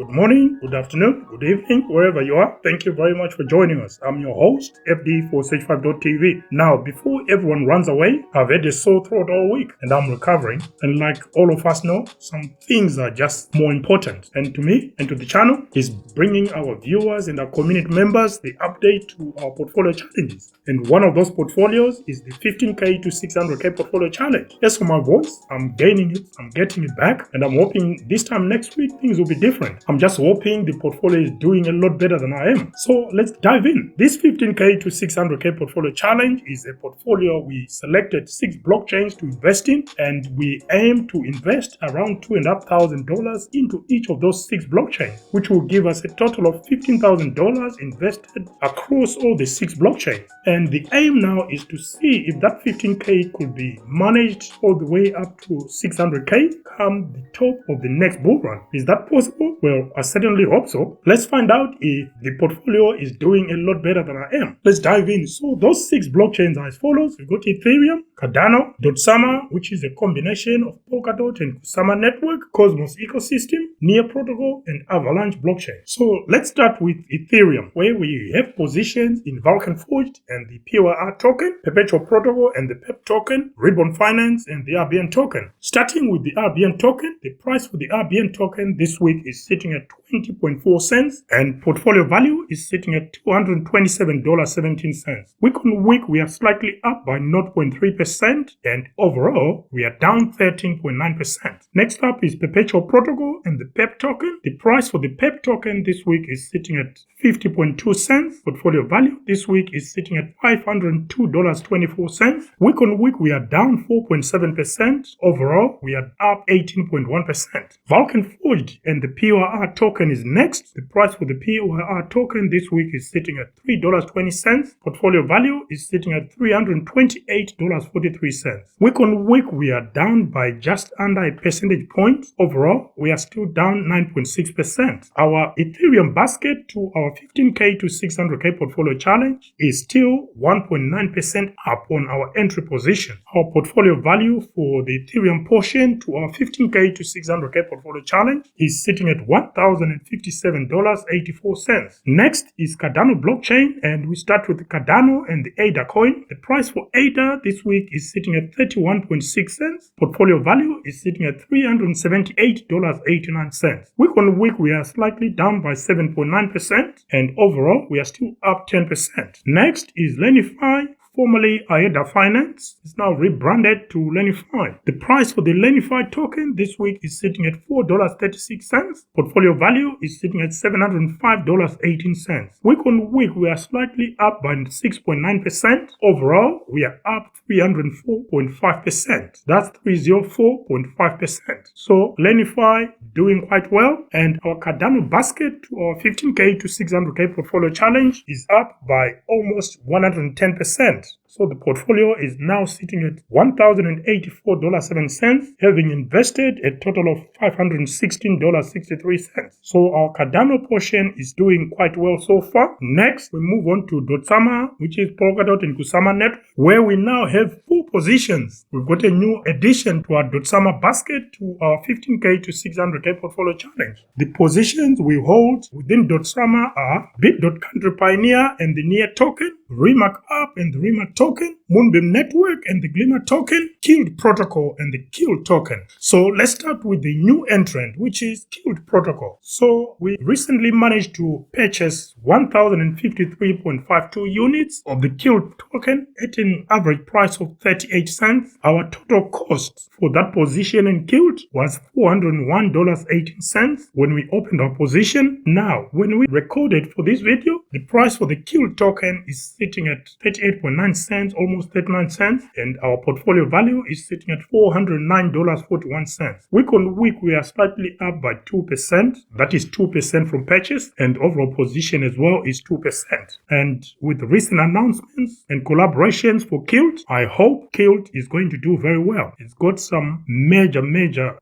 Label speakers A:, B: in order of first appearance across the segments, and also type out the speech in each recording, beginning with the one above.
A: Good morning, good afternoon, good evening, wherever you are. Thank you very much for joining us. I'm your host, FD for Sage5.tv. Now, before everyone runs away, I've had a sore throat all week and I'm recovering. And like all of us know, some things are just more important. And to me and to the channel is bringing our viewers and our community members the update to our portfolio challenges. And one of those portfolios is the 15K to 600K portfolio challenge. As for my voice, I'm gaining it, I'm getting it back, and I'm hoping this time next week things will be different. I'm just hoping the portfolio is doing a lot better than I am. So let's dive in. This 15K to 600K portfolio challenge is a portfolio we selected 6 blockchains to invest in, and we aim to invest around $2,500 into each of those 6 blockchains, which will give us a total of $15,000 invested across all the 6 blockchains. And the aim now is to see if that 15K could be managed all the way up to 600K come the top of the next bull run. Is that possible? Well, I certainly hope so. Let's find out if the portfolio is doing a lot better than I am. Let's dive in. So those 6 blockchains are as follows. We've got Ethereum, Cardano, Dotsama, which is a combination of Polkadot and Kusama network, Cosmos ecosystem, NEARProtocol, and Avalaunch blockchain. So let's start with Ethereum, where we have positions in VulcanForged and the POR token, PerpetualProtocol and the PEP token, RMRK.app and the RBN token. Starting with the RBN token, the price for the RBN token this week is sitting at 20.4 cents and portfolio value is sitting at $227.17. Week on week, we are slightly up by 0.3% and overall, we are down 13.9%. Next up is PerpetualProtocol and the PEP token. The price for the PEP token this week is sitting at 50.2 cents. Portfolio value this week is sitting at $502.24. Week on week, we are down 4.7%. Overall, we are up 18.1%. VulcanForged and the POR token is next. The price for the POR token this week is sitting at $3.20. Portfolio value is sitting at $328.43. Week on week, we are down by just under a percentage point. Overall, we are still down 9.6%. Our Ethereum basket to our 15K to 600K portfolio challenge is still 1.9% up on our entry position. Our portfolio value for the Ethereum portion to our 15K to 600K portfolio challenge is sitting at $1,057.84. Next is Cardano blockchain, and we start with the Cardano and the ADA coin. The price for ADA this week is sitting at 31.6 cents. Portfolio value is sitting at $378.89. Week on week, we are slightly down by 7.9%, and overall, we are still up 10%. Next is Lenify, formerly AADAFinance, is now rebranded to Lenify. The price for the Lenify token this week is sitting at $4.36. Portfolio value is sitting at $705.18. Week on week, we are slightly up by 6.9%. Overall, we are up 304.5%. That's 304.5%. So Lenify doing quite well, and our Cardano basket to our 15K to 600K portfolio challenge is up by almost 110%. So the portfolio is now sitting at $1,084.07, having invested a total of $516.63. So our Cardano portion is doing quite well so far. Next, we move on to Dotsama, which is Polkadot and Kusama network, where we now have 4 positions. We've got a new addition to our Dotsama basket to our 15K to 600K portfolio challenge. The positions we hold within Dotsama are Bit.Country Pioneer and the NEAR token, RMRK.app and the RMRK token, Moonbeam network and the Glimmer token, Kilt protocol and the Kilt token. So let's start with the new entrant, which is Kilt protocol. So we recently managed to purchase 1,053.52 units of the Kilt token at an average price of 38 cents. Our total cost for that position in Kilt was $401.18 when we opened our position. Now, when we recorded for this video, the price for the Kilt token is sitting at 38.9 cents, almost 39 cents, and our portfolio value is sitting at $409.41. Week on week, we are slightly up by 2%. That is 2% from purchase, and overall position as well is 2%. And with recent announcements and collaborations for Kilt, I hope Kilt is going to do very well. It's got some major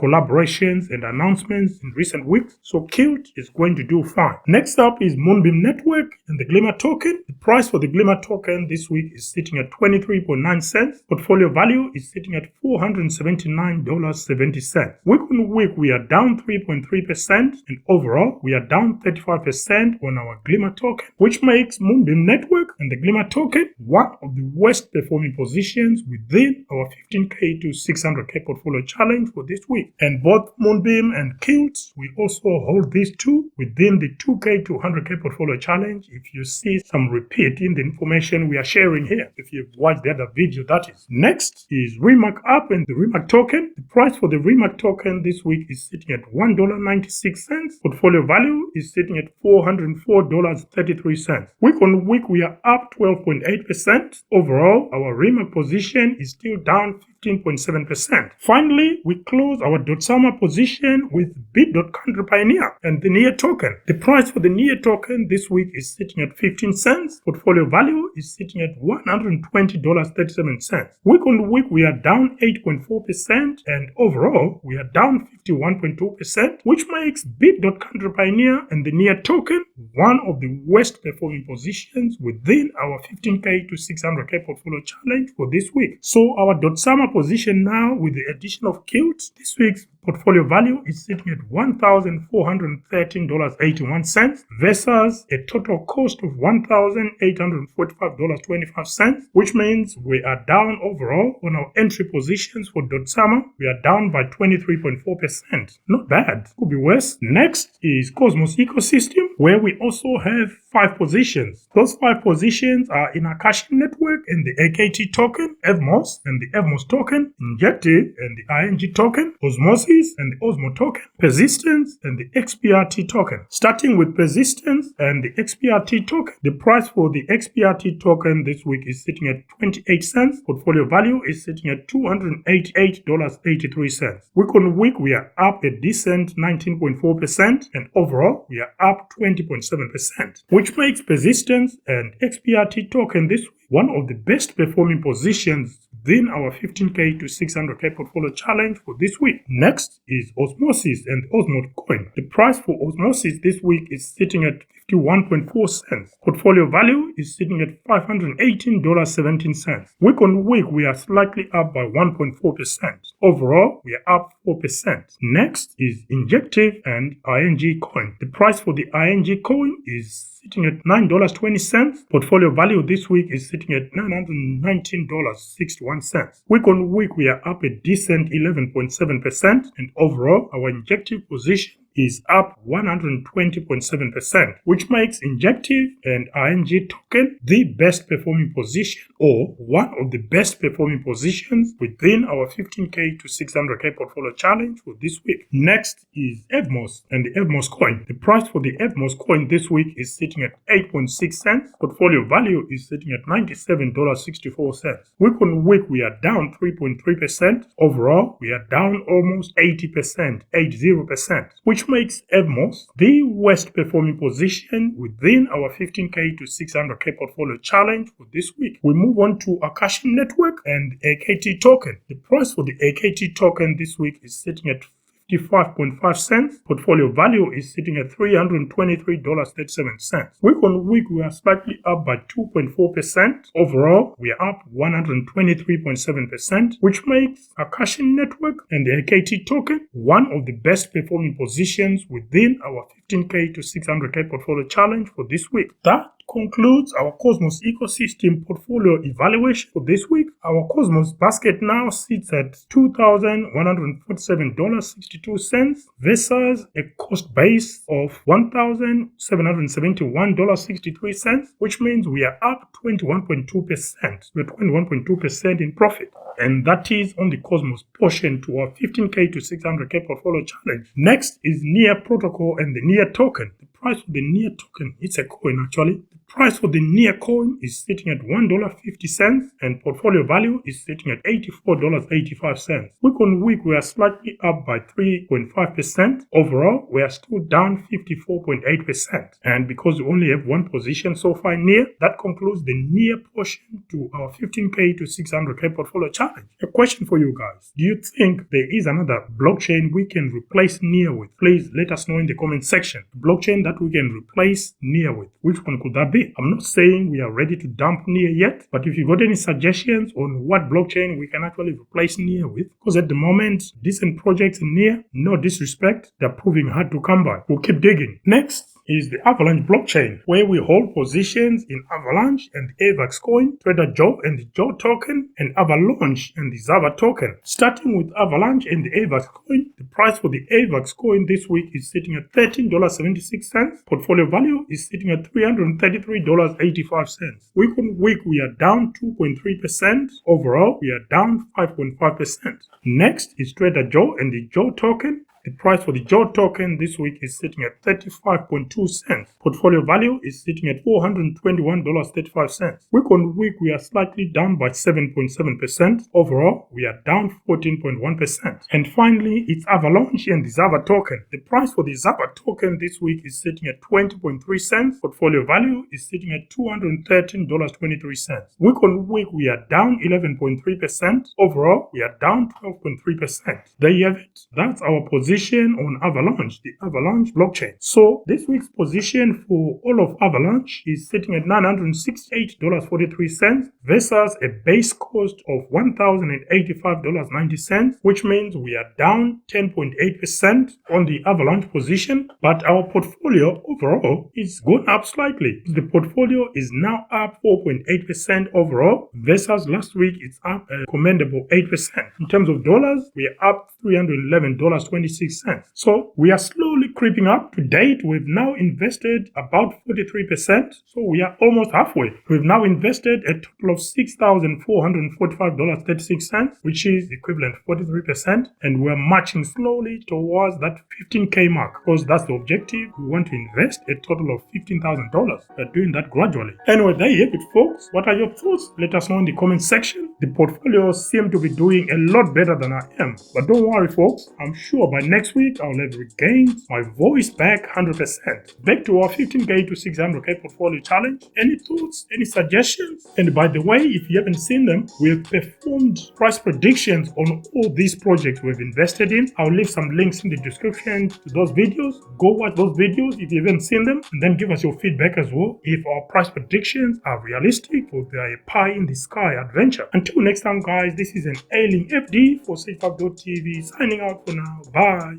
A: collaborations and announcements in recent weeks, so Kilt is going to do fine. Next up is Moonbeam network and the Glimmer token. The price for the Glimmer token this week is sitting at 23 23.9 cents. Portfolio value is sitting at $479.70. Week on week, we are down 3.3%, and overall, we are down 35% on our Glimmer token, which makes Moonbeam Network and the Glimmer token one of the worst performing positions within our 15K to 600K portfolio challenge for this week. And both Moonbeam and Kilt, we also hold these two within the 2K to 100K portfolio challenge. If you see some repeat in the information we are sharing here, if you've watched the other video, that is. Next is RMRK.app and the RMRK token. The price for the RMRK token this week is sitting at $1.96. Portfolio value is sitting at $404.33. Week on week, we are up 12.8%. Overall, our RMRK position is still down 15.7%. Finally, we close our .summer position with bit.country pioneer and the NEAR token. The price for the NEAR token this week is sitting at 15 cents. Portfolio value is sitting at $120.37. Week on week, we are down 8.4%, and overall, we are down 51.2%, which makes bit.country pioneer and the NEAR token one of the worst performing positions within our 15K to 600K portfolio challenge for this week. So our .summer position now, with the addition of Kilt, this week's portfolio value is sitting at $1,413.81 versus a total cost of $1,845.25, which means we are down overall on our entry positions for .summer. We are down by 23.4%. Not bad. Could be worse. Next is Cosmos ecosystem, where we also have 5 positions. Those 5 positions are in Akash network and the AKT token, EVMOS and the EVMOS token, Injective and the ING token, Osmosis and the Osmo token, Persistence and the XPRT token. Starting with Persistence and the XPRT token, the price for the XPRT token this week is sitting at 28 cents. Portfolio value is sitting at $288.83. Week on week, we are up a decent 19.4%, and overall, we are up 20.7%, which makes Persistence and XPRT token this week one of the best performing positions within our 15K to 600K portfolio challenge for this week. Next is Osmosis and Osmo coin. The price for Osmosis this week is sitting at 51.4 cents. Portfolio value is sitting at $518.17. Week on week, we are slightly up by 1.4%. Overall, we are up 4%. Next is Injective and ING coin. The price for the ING coin is sitting at $9.20. Portfolio value this week is sitting at $919.61. Week on week, we are up a decent 11.7%, and overall, our Injective position is up 120.7%, which makes Injective and ING token the best performing position, or one of the best performing positions within our 15K to 600K portfolio challenge for this week. Next is EVMOS and the EVMOS coin. The price for the EVMOS coin this week is sitting at 8.6 cents. Portfolio value is sitting at $97.64. Week on week, we are down 3.3%. Overall, we are down almost 80%, 80%, which makes EVMOS the worst performing position within our 15K to 600K portfolio challenge for this week. We move on to Akash network and AKT token. The price for the AKT token this week is sitting at 55.5 cents. Portfolio value is sitting at $323.37. Week on week, we are slightly up by 2.4%. Overall, we are up 123.7%, which makes Akash network and the AKT token one of the best performing positions within our 15K to 600K portfolio challenge for this week. That concludes our Cosmos ecosystem portfolio evaluation for this week. Our Cosmos basket now sits at $2,147.62 versus a cost base of $1,771.63, which means we are up 21.2%. We're 21.2% in profit. And that is on the Cosmos portion to our 15K to 600K portfolio challenge. Next is NEARProtocol and the NEAR token. The price for the NEAR token, it's a coin actually. The price for the NEAR coin is sitting at $1.50 and portfolio value is sitting at $84.85. Week on week, we are slightly up by 3.5%. Overall, we are still down 54.8%. And because we only have one position so far in NEAR, that concludes the NEAR portion to our 15K to 600K portfolio challenge. A question for you guys. Do you think there is another blockchain we can replace NEAR with? Please let us know in the comment section. The blockchain that we can replace NEAR with. Which one could that be? NEAR. I'm not saying we are ready to dump NEAR yet, but if you got any suggestions on what blockchain we can actually replace NEAR with, because at the moment, decent projects in NEAR, no disrespect, they're proving hard to come by. We'll keep digging. Next is the Avalaunch blockchain, where we hold positions in Avalaunch and the AVAX coin, Traderjoe and the Joe token, and Avalaunch and the Zava token. Starting with Avalaunch and the AVAX coin, the price for the AVAX coin this week is sitting at $13.76. Portfolio value is sitting at $333.85. Week on week, we are down 2.3%. Overall, we are down 5.5%. Next is Traderjoe and the Joe token. The price for the Joe token this week is sitting at 35.2 cents. Portfolio value is sitting at $421.35. Week on week, we are slightly down by 7.7%. Overall, we are down 14.1%. And finally, it's Avalaunch and the Zava token. The price for the Zava token this week is sitting at 20.3 cents. Portfolio value is sitting at $213.23. Week on week, we are down 11.3%. Overall, we are down 12.3%. There you have it. That's our position on Avalaunch, the Avalaunch blockchain. So this week's position for all of Avalaunch is sitting at $968.43 versus a base cost of $1,085.90, which means we are down 10.8% on the Avalaunch position, but our portfolio overall is gone up slightly. The portfolio is now up 4.8% overall versus last week it's up a commendable 8%. In terms of dollars, we are up $311.26. So we are slowly creeping up. To date, we've now invested about 43%. So we are almost halfway. We've now invested a total of $6,445.36, which is equivalent to 43%. And we're marching slowly towards that 15K mark, because that's the objective. We want to invest a total of $15,000. We're doing that gradually. Anyway, there you have it, folks. What are your thoughts? Let us know in the comment section. The portfolios seem to be doing a lot better than I am. But don't worry, folks. I'm sure by next week, I'll have regained my voice back 100%. Back to our 15K to 600K portfolio challenge. Any thoughts? Any suggestions? And by the way, if you haven't seen them, we've performed price predictions on all these projects we've invested in. I'll leave some links in the description to those videos. Go watch those videos if you haven't seen them, and then give us your feedback as well if our price predictions are realistic or they're a pie in the sky adventure. Until next time, guys, this is an ailing FD for SafeUp.tv signing out for now. Bye.